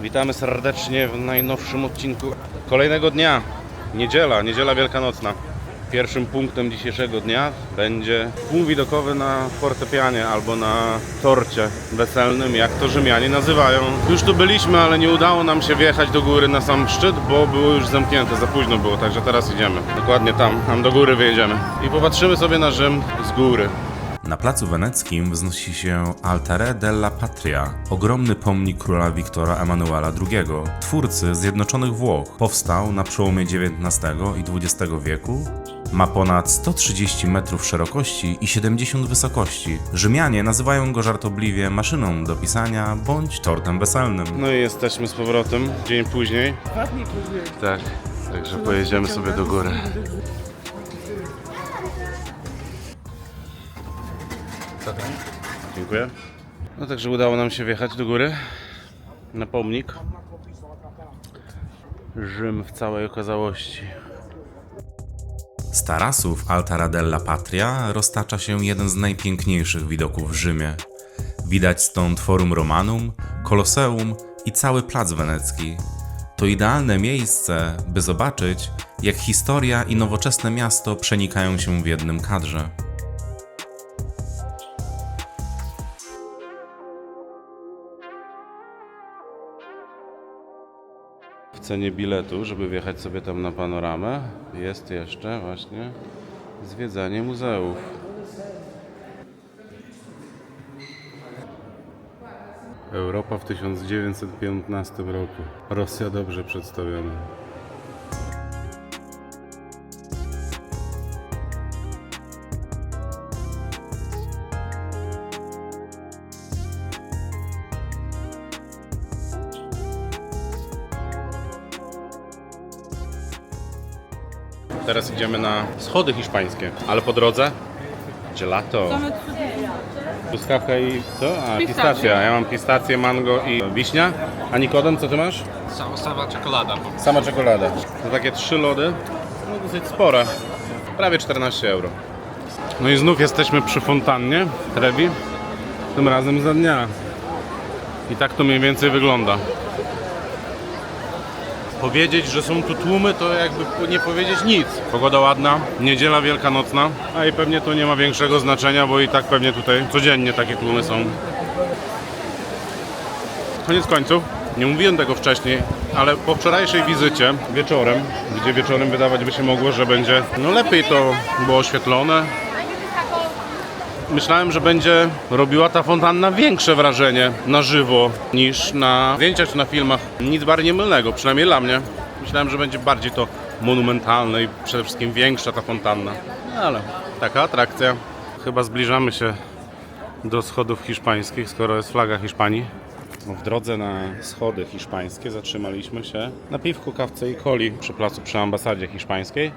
Witamy serdecznie w najnowszym odcinku kolejnego dnia. Niedziela wielkanocna. Pierwszym punktem dzisiejszego dnia będzie punkt widokowy na fortepianie albo na torcie weselnym, jak to Rzymianie nazywają. Już tu byliśmy, ale nie udało nam się wjechać do góry na sam szczyt, bo było już zamknięte, za późno było, także teraz idziemy. Dokładnie tam do góry wyjedziemy. I popatrzymy sobie na Rzym z góry. Na placu weneckim wznosi się Altare della Patria, ogromny pomnik króla Wiktora Emanuela II, twórcy Zjednoczonych Włoch. Powstał na przełomie XIX i XX wieku. Ma ponad 130 metrów szerokości i 70 wysokości. Rzymianie nazywają go żartobliwie maszyną do pisania bądź tortem weselnym. No i jesteśmy z powrotem, dzień później. 2 dni później. Tak, także pojedziemy sobie do góry. Dziękuję. No także udało nam się wjechać do góry na pomnik. Rzym w całej okazałości. Z tarasów Altara della Patria roztacza się jeden z najpiękniejszych widoków w Rzymie. Widać stąd Forum Romanum, Koloseum i cały plac wenecki. To idealne miejsce, by zobaczyć, jak historia i nowoczesne miasto przenikają się w jednym kadrze. W cenie biletu, żeby wjechać sobie tam na panoramę, jest jeszcze właśnie zwiedzanie muzeów. Europa w 1915 roku. Rosja dobrze przedstawiona. Teraz idziemy na schody hiszpańskie, ale po drodze gelato. Truskawka i co? A, pistacja. Ja mam pistację, mango i wiśnia. A Nikodem, co ty masz? Sama czekolada. Sama czekolada. To takie 3 lody, no dosyć spore. Prawie 14 euro. No i znów jesteśmy przy fontannie Trevi, tym razem za dnia. I tak to mniej więcej wygląda. Powiedzieć, że są tu tłumy, to jakby nie powiedzieć nic. Pogoda ładna, niedziela wielkanocna, a i pewnie to nie ma większego znaczenia, bo i tak pewnie tutaj codziennie takie tłumy są. Koniec końców, nie mówiłem tego wcześniej, ale po wczorajszej wizycie wieczorem, gdzie wieczorem wydawać by się mogło, że będzie lepiej to było oświetlone, myślałem, że będzie robiła ta fontanna większe wrażenie na żywo niż na zdjęciach czy na filmach. Nic bardziej nie mylnego, przynajmniej dla mnie. Myślałem, że będzie bardziej to monumentalne i przede wszystkim większa ta fontanna. Ale taka atrakcja. Chyba zbliżamy się do schodów hiszpańskich, skoro jest flaga Hiszpanii. W drodze na schody hiszpańskie zatrzymaliśmy się na piwku, kawce i coli przy placu przy ambasadzie hiszpańskiej.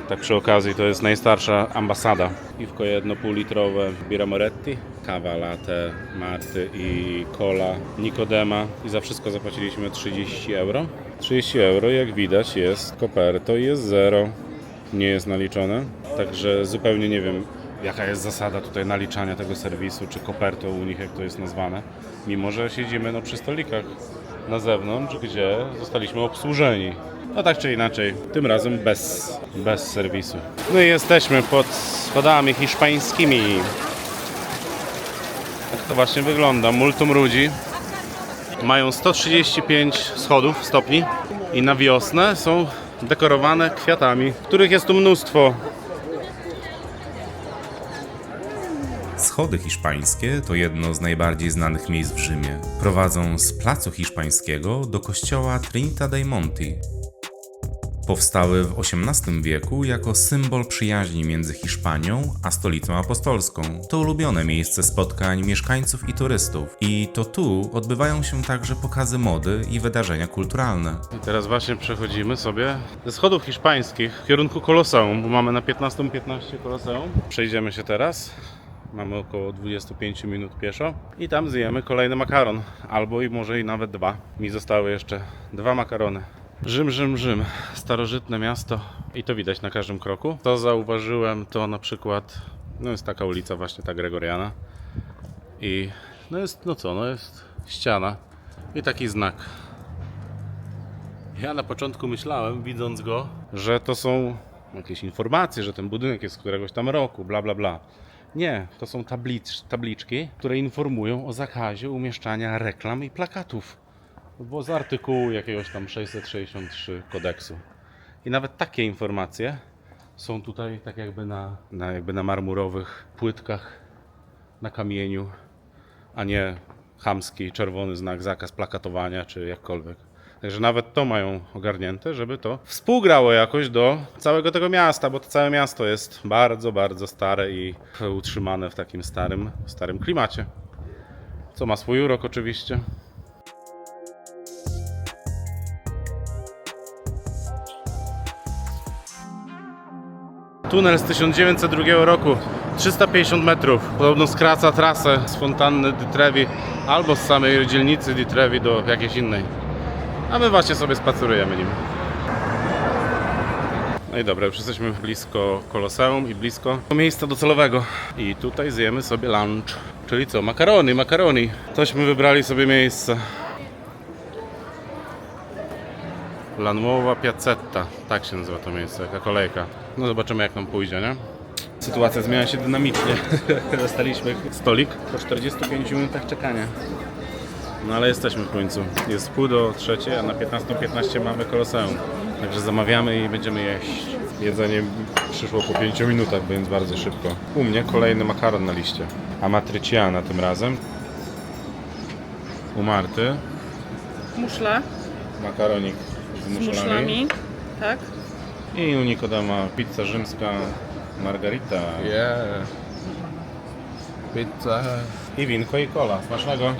Tak przy okazji, to jest najstarsza ambasada. Piwko jedno półlitrowe, Birra Moretti, kawa latte, Marty i cola Nikodema. I za wszystko zapłaciliśmy 30 euro. 30 euro, jak widać, jest koperto i jest zero. Nie jest naliczone. Także zupełnie nie wiem, jaka jest zasada tutaj naliczania tego serwisu, czy koperto u nich, jak to jest nazwane. Mimo że siedzimy przy stolikach na zewnątrz, gdzie zostaliśmy obsłużeni. No tak czy inaczej, tym razem bez serwisu. No i jesteśmy pod schodami hiszpańskimi. Tak to właśnie wygląda. Multum ludzi. Mają 135 schodów, stopni i na wiosnę są dekorowane kwiatami, których jest tu mnóstwo. Schody hiszpańskie to jedno z najbardziej znanych miejsc w Rzymie. Prowadzą z placu hiszpańskiego do kościoła Trinita dei Monti. Powstały w XVIII wieku jako symbol przyjaźni między Hiszpanią a stolicą apostolską. To ulubione miejsce spotkań mieszkańców i turystów. I to tu odbywają się także pokazy mody i wydarzenia kulturalne. I teraz właśnie przechodzimy sobie ze schodów hiszpańskich w kierunku Koloseum, bo mamy na 15:15 Koloseum. Przejdziemy się teraz. Mamy około 25 minut pieszo i tam zjemy kolejny makaron, albo i może i nawet 2. Mi zostały jeszcze 2 makarony. Rzym. Starożytne miasto i to widać na każdym kroku. To zauważyłem, to na przykład, jest taka ulica właśnie ta Gregoriana i jest ściana i taki znak. Ja na początku myślałem, widząc go, że to są jakieś informacje, że ten budynek jest z któregoś tam roku, bla bla bla. Nie, to są tabliczki, które informują o zakazie umieszczania reklam i plakatów. Bo z artykułu jakiegoś tam 663 kodeksu. I nawet takie informacje są tutaj tak jakby na marmurowych płytkach, na kamieniu, a nie chamski czerwony znak, zakaz plakatowania czy jakkolwiek. Także nawet to mają ogarnięte, żeby to współgrało jakoś do całego tego miasta, bo to całe miasto jest bardzo, bardzo stare i utrzymane w takim starym klimacie. Co ma swój urok oczywiście. Tunel z 1902 roku, 350 metrów. Podobno skraca trasę z fontanny di Trevi albo z samej dzielnicy di Trevi do jakiejś innej. A my właśnie sobie spacerujemy nim. No i dobra, już jesteśmy blisko Koloseum i blisko miejsca docelowego. I tutaj zjemy sobie lunch. Czyli co? Makaroni. Tośmy wybrali sobie miejsce. La Nuova Piazzetta. Tak się nazywa to miejsce, jaka kolejka. No zobaczymy jak nam pójdzie, nie? Sytuacja zmienia się dynamicznie. Dostaliśmy stolik po 45 minutach czekania. No ale jesteśmy w końcu. Jest 2:30, a na 15:15 mamy Koloseum. Także zamawiamy i będziemy jeść. Jedzenie przyszło po 5 minutach, więc bardzo szybko. U mnie kolejny makaron na liście. Amatriciana tym razem. U Marty Muszle makaronik z z muszlami, tak? I u Nikodema pizza rzymska margarita. Yeah. Pizza. I winko i cola. Smacznego.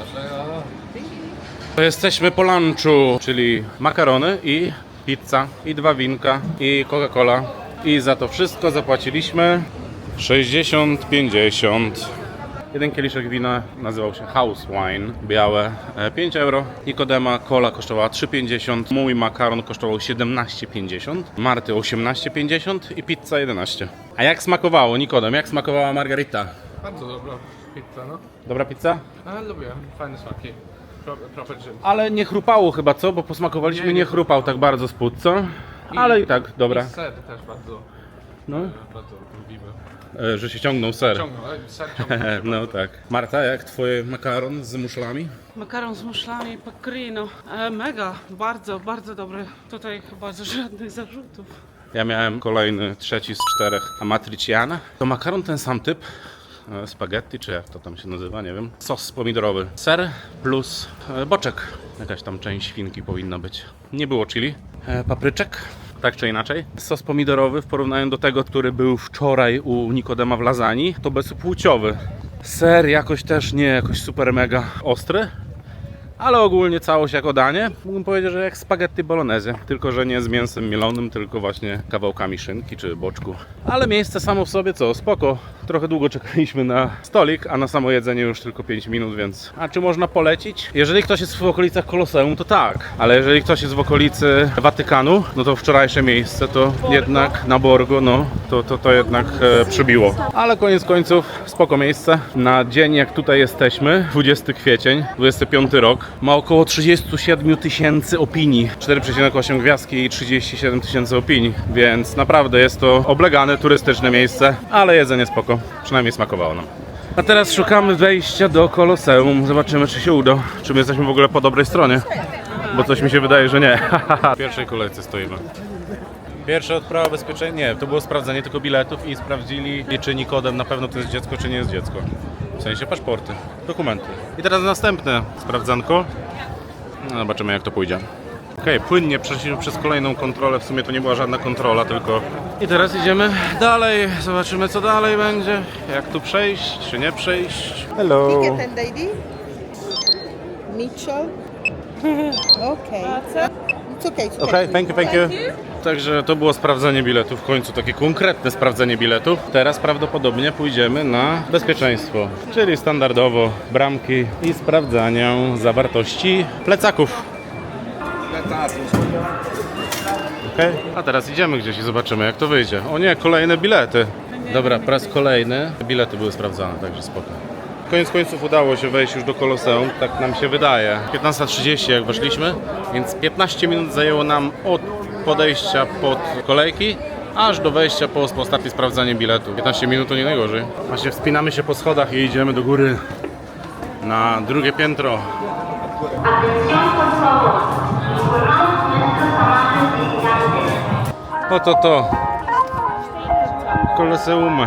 To jesteśmy po lunchu, czyli makarony i pizza i 2 winka i Coca-Cola. I za to wszystko zapłaciliśmy 60,50. Jeden kieliszek wina nazywał się House Wine, białe, 5 euro. Nikodema cola kosztowała 3,50. Mój makaron kosztował 17,50. Marty 18,50 i pizza 11. A jak smakowało, Nikodem? Jak smakowała margarita? Bardzo dobra pizza, no. Dobra pizza? Ale lubię, fajne smaki. Proper Rzym. Ale nie chrupało chyba, co? Bo posmakowaliśmy, nie chrupał tak bardzo spód, co? Ale i tak, dobra. I ser też bardzo, No, bardzo lubimy. że się ciągnął ser. Ciągnął, ser ciągnął. No tak. Marta, jak twoje makaron z muszlami? Makaron z muszlami, pecorino. Mega, bardzo dobry. Tutaj chyba żadnych zarzutów. Ja miałem kolejny, trzeci z 4 amatriciana. To makaron ten sam typ. Spaghetti, czy jak to tam się nazywa, nie wiem. Sos pomidorowy. Ser plus boczek. Jakaś tam część świnki powinna być. Nie było chili. Papryczek, tak czy inaczej. Sos pomidorowy w porównaniu do tego, który był wczoraj u Nikodema w lasagni, to bezpłciowy. Ser jakoś też nie jakoś super mega ostry. Ale ogólnie całość jako danie, mógłbym powiedzieć, że jak spaghetti bolognese, tylko że nie z mięsem mielonym, tylko właśnie kawałkami szynki czy boczku. Ale miejsce samo w sobie co, spoko. Trochę długo czekaliśmy na stolik, a na samo jedzenie już tylko 5 minut, więc... A czy można polecić? Jeżeli ktoś jest w okolicach Koloseum, to tak. Ale jeżeli ktoś jest w okolicy Watykanu, no to wczorajsze miejsce to jednak na Borgo, no to jednak przybiło. Ale koniec końców spoko miejsce. Na dzień jak tutaj jesteśmy, 20 kwiecień, 25 rok, ma około 37 000 opinii. 4,8 gwiazdki i 37 000 opinii, więc naprawdę jest to oblegane, turystyczne miejsce, ale jedzenie spoko, przynajmniej smakowało nam. A teraz szukamy wejścia do Koloseum, zobaczymy czy się uda, czy my jesteśmy w ogóle po dobrej stronie, bo coś mi się wydaje, że nie. W pierwszej kolejce stoimy. Pierwsza odprawa bezpieczeństwa, nie, to było sprawdzenie tylko biletów i sprawdzili, czy Nikodem na pewno to jest dziecko, czy nie jest dziecko. W sensie paszporty, dokumenty. I teraz następne sprawdzanko. No, zobaczymy jak to pójdzie. Okej, płynnie przeszliśmy przez kolejną kontrolę, w sumie to nie była żadna kontrola, tylko... I teraz idziemy dalej, zobaczymy co dalej będzie, jak tu przejść, czy nie przejść. Hello! Ticket and ID? Mitchell? Okay. It's okay. It's Okej, thank you. Także to było sprawdzenie biletów, w końcu takie konkretne sprawdzenie biletów. Teraz prawdopodobnie pójdziemy na bezpieczeństwo, czyli standardowo bramki i sprawdzanie zawartości plecaków. Okej, a teraz idziemy gdzieś i zobaczymy jak to wyjdzie. O nie, kolejne bilety. Dobra, po raz kolejny bilety były sprawdzane, także spoko. koniec końców udało się wejść już do Koloseum, tak nam się wydaje. 15:30 jak weszliśmy, więc 15 minut zajęło nam od podejścia pod kolejki, aż do wejścia po ostatnie sprawdzanie biletu. 15 minut to nie najgorzej. Właśnie wspinamy się po schodach i idziemy do góry na drugie piętro. Oto to Koloseum.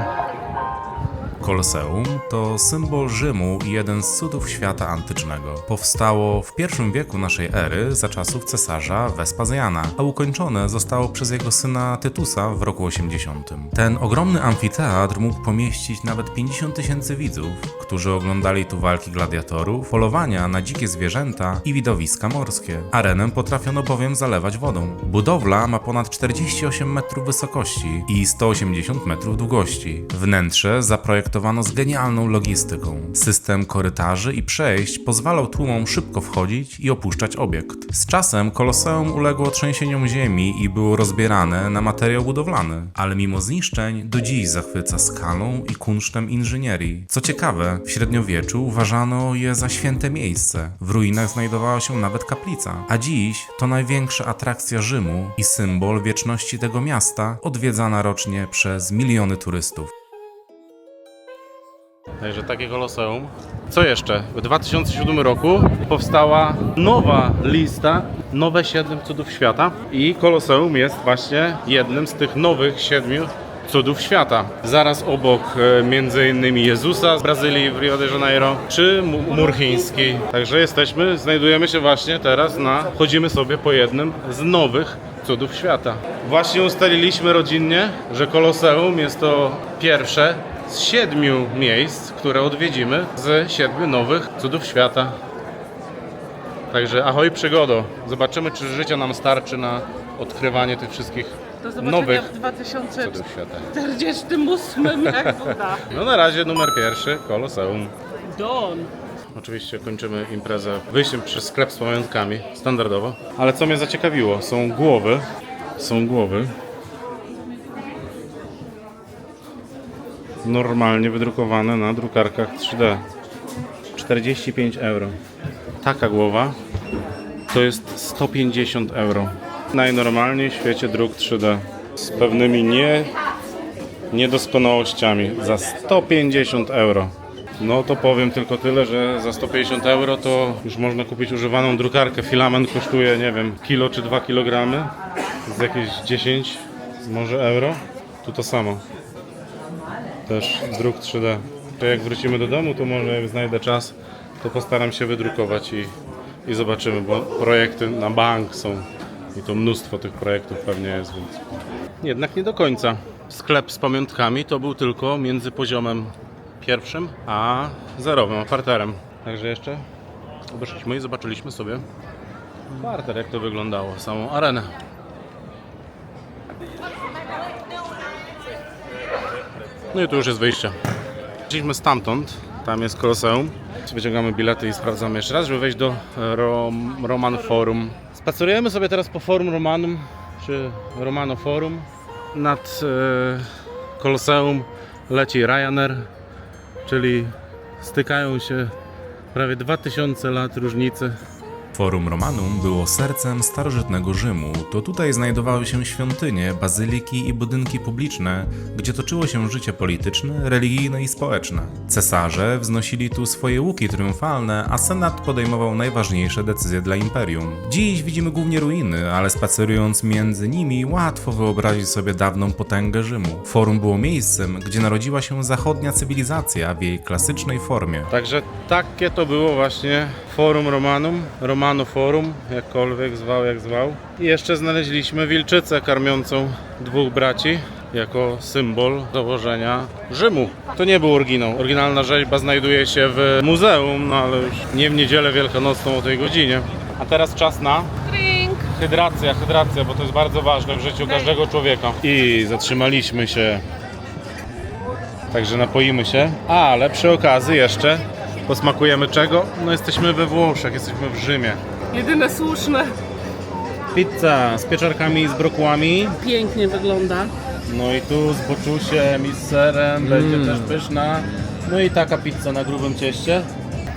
Koloseum to symbol Rzymu i jeden z cudów świata antycznego. Powstało w I wieku naszej ery za czasów cesarza Wespazjana, a ukończone zostało przez jego syna Tytusa w roku 80. Ten ogromny amfiteatr mógł pomieścić nawet 50 000 widzów, którzy oglądali tu walki gladiatorów, polowania na dzikie zwierzęta i widowiska morskie. Arenę potrafiono bowiem zalewać wodą. Budowla ma ponad 48 metrów wysokości i 180 metrów długości. Wnętrze zaprojektowano z genialną logistyką. System korytarzy i przejść pozwalał tłumom szybko wchodzić i opuszczać obiekt. Z czasem Koloseum uległo trzęsieniom ziemi i było rozbierane na materiał budowlany, ale mimo zniszczeń do dziś zachwyca skalą i kunsztem inżynierii. Co ciekawe, w średniowieczu uważano je za święte miejsce. W ruinach znajdowała się nawet kaplica, a dziś to największa atrakcja Rzymu i symbol wieczności tego miasta, odwiedzana rocznie przez miliony turystów. Także takie Koloseum. Co jeszcze? W 2007 roku powstała nowa lista, nowe 7 cudów świata i Koloseum jest właśnie jednym z tych nowych 7 cudów świata. Zaraz obok między innymi Jezusa z Brazylii w Rio de Janeiro, czy mur chiński. Także znajdujemy się właśnie teraz chodzimy sobie po jednym z nowych cudów świata. Właśnie ustaliliśmy rodzinnie, że Koloseum jest to pierwsze z 7 miejsc, które odwiedzimy z 7 nowych cudów świata. Także ahoj przygodo. Zobaczymy, czy życia nam starczy na odkrywanie tych wszystkich Do zobaczenia nowych w cudów świata. 2048, jak uda. No na razie numer 1, Koloseum. Don. Oczywiście kończymy imprezę wyjściem przez sklep z pamiątkami, standardowo. Ale co mnie zaciekawiło, są głowy. Normalnie wydrukowane na drukarkach 3D. 45 euro. Taka głowa to jest 150 euro. Najnormalniej w świecie druk 3D. Z pewnymi niedoskonałościami. Za 150 euro. No to powiem tylko tyle, że za 150 euro to już można kupić używaną drukarkę. Filament kosztuje, nie wiem, kilo czy 2 kg. Z jakieś 10 może euro. Tu to samo. Też druk 3D. To jak wrócimy do domu, to może jak znajdę czas, to postaram się wydrukować i zobaczymy, bo projekty na bank są i to mnóstwo tych projektów pewnie jest, więc jednak nie do końca. Sklep z pamiątkami to był tylko między poziomem 1 a 0, a parterem. Także jeszcze obeszliśmy i zobaczyliśmy sobie parter, jak to wyglądało, samą arenę. No i tu już jest wyjście. Wyszliśmy stamtąd, tam jest Koloseum. Wyciągamy bilety i sprawdzamy jeszcze raz, żeby wejść do Roman Forum. Spacerujemy sobie teraz po Forum Romanum, czy Romano Forum. Nad Koloseum leci Ryanair, czyli stykają się prawie 2000 lat różnicy. Forum Romanum było sercem starożytnego Rzymu. To tutaj znajdowały się świątynie, bazyliki i budynki publiczne, gdzie toczyło się życie polityczne, religijne i społeczne. Cesarze wznosili tu swoje łuki triumfalne, a senat podejmował najważniejsze decyzje dla imperium. Dziś widzimy głównie ruiny, ale spacerując między nimi łatwo wyobrazić sobie dawną potęgę Rzymu. Forum było miejscem, gdzie narodziła się zachodnia cywilizacja w jej klasycznej formie. Także takie to było właśnie Forum Romanum, Romano Forum, jakkolwiek zwał jak zwał. I jeszcze znaleźliśmy wilczycę karmiącą 2 braci jako symbol założenia Rzymu. To nie był oryginał. Oryginalna rzeźba znajduje się w muzeum, no ale już nie w niedzielę wielkanocną o tej godzinie. A teraz czas na Drink. hydracja, bo to jest bardzo ważne w życiu każdego człowieka. I zatrzymaliśmy się. Także napoimy się. Ale przy okazji jeszcze posmakujemy czego? No jesteśmy we Włoszech, jesteśmy w Rzymie. Jedyne słuszne. Pizza z pieczarkami i z brokułami. Pięknie wygląda. No i tu z boczusiem i z serem będzie też pyszna. No i taka pizza na grubym cieście.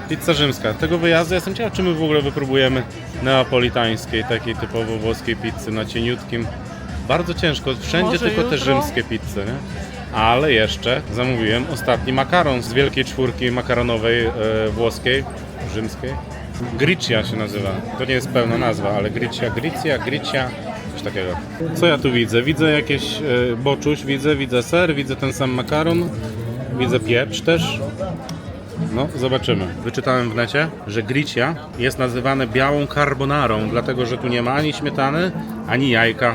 Pizza rzymska. Tego wyjazdu jestem ciekaw, czy my w ogóle wypróbujemy neapolitańskiej, takiej typowo włoskiej pizzy na cieniutkim. Bardzo ciężko, wszędzie Może tylko te jutro? rzymskie pizze, nie? Ale jeszcze zamówiłem ostatni makaron z wielkiej czwórki makaronowej włoskiej, rzymskiej. Griccia się nazywa. To nie jest pełna nazwa, ale Griccia, coś takiego. Co ja tu widzę? Widzę jakieś boczuś, widzę ser, widzę ten sam makaron, widzę pieprz też. No, zobaczymy. Wyczytałem w necie, że griccia jest nazywane białą carbonarą, dlatego że tu nie ma ani śmietany, ani jajka.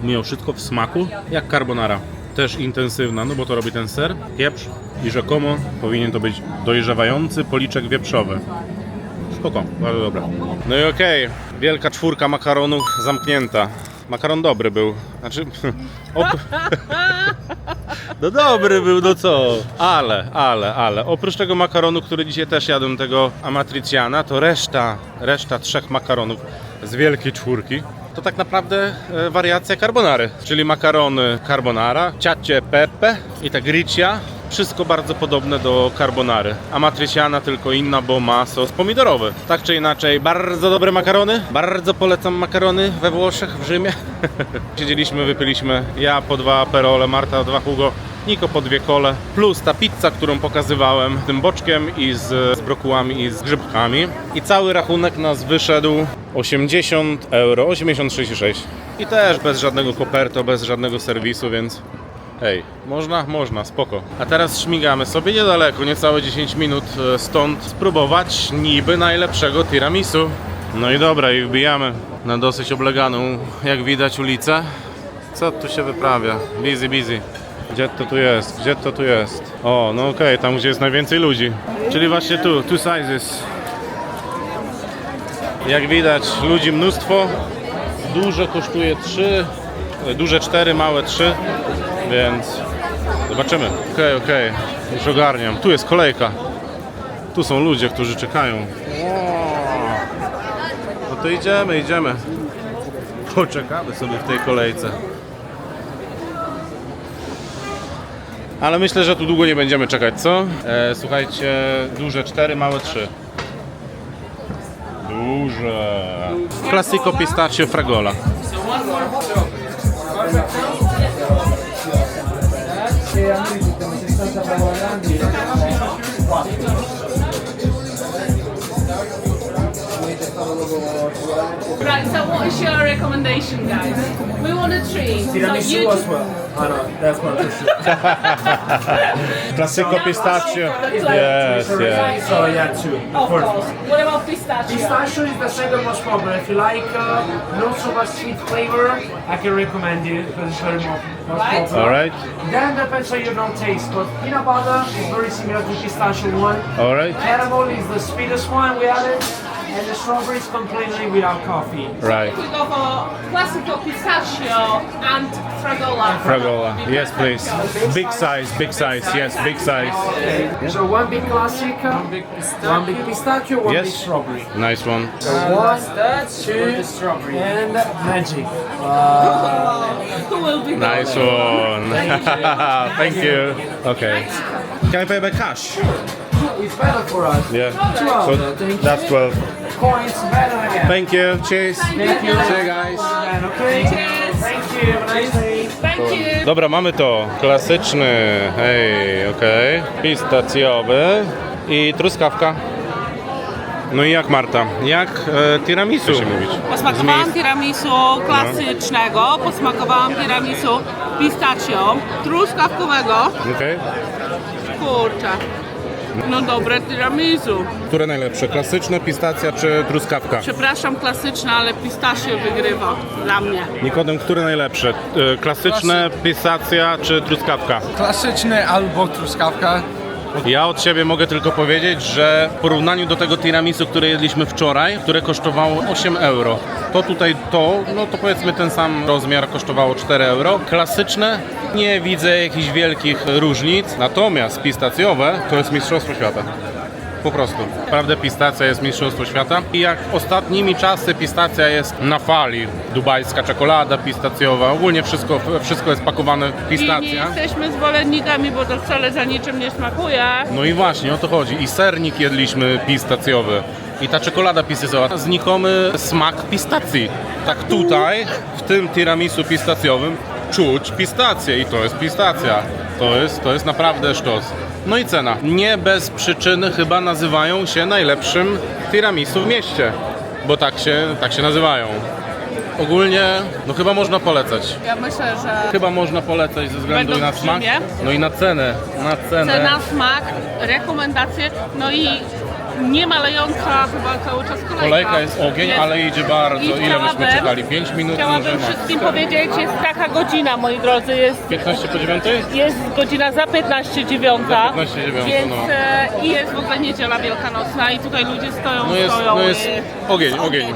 Mimo wszystko w smaku jak carbonara. Też intensywna, no bo to robi ten ser, pieprz i rzekomo powinien to być dojrzewający policzek wieprzowy. Spoko, bardzo dobra. No i okej, wielka czwórka makaronów zamknięta. Makaron dobry był. Znaczy... No dobry był, no co? Ale. Oprócz tego makaronu, który dzisiaj też jadłem, tego amatriciana, to reszta trzech makaronów z wielkiej czwórki to tak naprawdę wariacja carbonary. Czyli makarony carbonara, ciacie pepe i ta griccia. Wszystko bardzo podobne do carbonary. Amatriciana tylko inna, bo ma sos pomidorowy. Tak czy inaczej, bardzo dobre makarony. Bardzo polecam makarony we Włoszech, w Rzymie. Siedzieliśmy, wypiliśmy. Ja po 2 aperole, Marta 2 Hugo, Niko po 2 kole. Plus ta pizza, którą pokazywałem, tym boczkiem i z brokułami i z grzybkami. I cały rachunek nas wyszedł 80 euro, 80,66. I też bez żadnego koperto, bez żadnego serwisu, więc... Hej, można, spoko. A teraz śmigamy sobie niedaleko, niecałe 10 minut stąd spróbować niby najlepszego tiramisu. No i dobra, i wbijamy na dosyć obleganą, jak widać, ulicę. Co tu się wyprawia? Busy. Gdzie to tu jest? O, no okej, tam gdzie jest najwięcej ludzi. Czyli właśnie tu, two sizes. Jak widać, ludzi mnóstwo. Duże kosztuje 3, duże 4, małe 3. Więc zobaczymy. Okej, już ogarniam. Tu jest kolejka. Tu są ludzie, którzy czekają. No to idziemy. Poczekamy sobie w tej kolejce. Ale myślę, że tu długo nie będziemy czekać, co? Słuchajcie, duże 4, małe 3. Duże. Classico pistachio fragola. Right, so what is your recommendation, guys? We want a tree. Tiramisu as well. Oh no, that's not true. Classico pistachio. Yes. So yeah, two. Of course. What about pistachio? Pistachio is the second most popular. If you like not so much sweet flavor, I can recommend it because it's very most Right. popular. Alright. Then depends on your own taste, but peanut butter is very similar to pistachio one. Alright. Caramel is the sweetest one we added, and the strawberry is completely without coffee. Right. We go for classical pistachio and fragola. Fragola. Yes, please. Big size. Yes, big size. So one big classic, one big pistachio, one big Yes. strawberry. Nice one. One, two, and magic. Who will be Nice one. Thank you. Okay. Can I pay by cash? It's better for us. Yeah. 12. So Thank you. that's 12. Coins better again. Thank you. Cheers. Thank you. See you guys. Okay. Thank you. Have a nice day. Thank you. Dobra, mamy to. Klasyczny. Hej, okej. Pistacjowy i truskawka. No i jak, Marta? Jak tiramisu się mówić? Posmakowałam tiramisu klasycznego, posmakowałam tiramisu pistachio, truskawkowego. Okej. Kurczę, no dobre tiramisu. Które najlepsze? Klasyczne, pistacja czy truskawka? Przepraszam, klasyczne, ale pistachio wygrywa dla mnie. Nikodem, które najlepsze? Klasyczne, pistacja czy truskawka? Klasyczny albo truskawka. Ja od siebie mogę tylko powiedzieć, że w porównaniu do tego tiramisu, które jedliśmy wczoraj, które kosztowało 8 euro, to tutaj no to powiedzmy ten sam rozmiar kosztowało 4 euro. Klasyczne, nie widzę jakichś wielkich różnic, natomiast pistacjowe to jest mistrzostwo świata. Po prostu. Naprawdę pistacja jest mistrzostwo świata. I jak ostatnimi czasy pistacja jest na fali. Dubajska czekolada pistacjowa. Ogólnie wszystko jest pakowane w I nie pistację. jesteśmy zwolennikami, bo to wcale za niczym nie smakuje. No i właśnie o to chodzi. I sernik jedliśmy pistacjowy. I ta czekolada pistacjowa. Znikomy smak pistacji. Tak tutaj, w tym tiramisu pistacjowym czuć pistację. I to jest pistacja. To jest naprawdę sztos. No i cena. Nie bez przyczyny chyba nazywają się najlepszym tiramisu w mieście. Bo tak się nazywają. Ogólnie, no chyba można polecać. Ja myślę, że Chyba można polecać ze względu Będą na w smak. Rzymie. No i na cenę. cena, smak, rekomendacje, no i nie malejąca chyba cały czas kolejka. Kolejka jest ogień, ale idzie bardzo. I Ile myśmy chciałabym- czekali? 5 minut Chciałabym może max. wszystkim powiedzieć, jest taka godzina, moi drodzy, jest 15 po 9? jest godzina za 15:09, Za 15:09, więc no. i jest w ogóle niedziela wielkanocna i tutaj ludzie stoją. No jest ogień.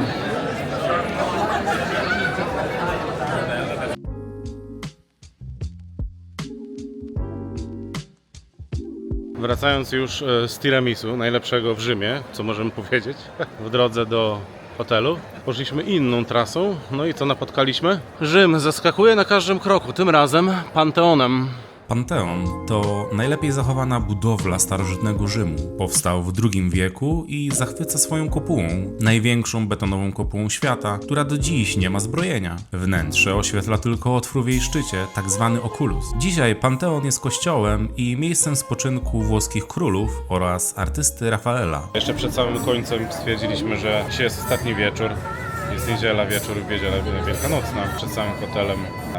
Wracając już z tiramisu, najlepszego w Rzymie, co możemy powiedzieć, w drodze do hotelu, poszliśmy inną trasą, no i co napotkaliśmy? Rzym zaskakuje na każdym kroku, tym razem Panteonem. Panteon to najlepiej zachowana budowla starożytnego Rzymu. Powstał w II wieku i zachwyca swoją kopułą, największą betonową kopułą świata, która do dziś nie ma zbrojenia. Wnętrze oświetla tylko otwór w jej szczycie, tak zwany oculus. Dzisiaj Panteon jest kościołem i miejscem spoczynku włoskich królów oraz artysty Rafaela. Jeszcze przed samym końcem stwierdziliśmy, że dzisiaj jest ostatni wieczór. Jest niedziela, wieczór, niedziela wielkanocna. Przed samym hotelem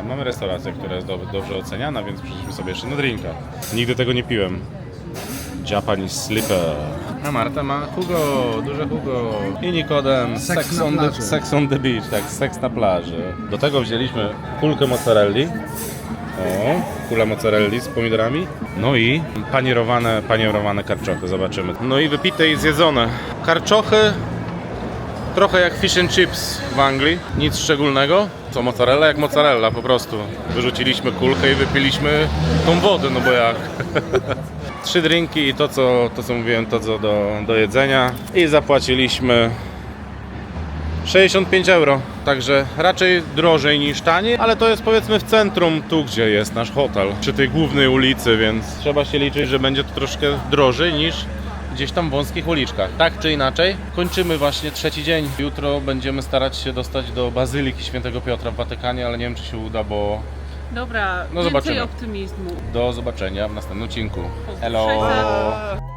mamy restaurację, która jest dobrze oceniana, więc przyszliśmy sobie jeszcze na drinka. Nigdy tego nie piłem. Japanese Slipper. A Marta ma Hugo, duże Hugo. I Nikodem, sex on the beach, tak, seks na plaży. Do tego wzięliśmy kulkę mozzarelli. O, kula mozzarelli z pomidorami. No i panierowane karczochy, zobaczymy. No i wypite i zjedzone. Karczochy trochę jak fish and chips w Anglii, nic szczególnego. Co, mozzarella jak mozzarella po prostu. Wyrzuciliśmy kulkę i wypiliśmy tą wodę, no bo jak. 3 drinki i to co mówiłem, to co do jedzenia. I zapłaciliśmy 65 euro, także raczej drożej niż taniej, ale to jest powiedzmy w centrum, tu gdzie jest nasz hotel, przy tej głównej ulicy, więc trzeba się liczyć, że będzie to troszkę drożej niż gdzieś tam w wąskich uliczkach. Tak czy inaczej, kończymy właśnie 3. dzień. Jutro będziemy starać się dostać do Bazyliki Świętego Piotra w Watykanie, ale nie wiem czy się uda, bo Dobra, No więcej zobaczymy. optymizmu. do zobaczenia w następnym odcinku. Cześć. Hello!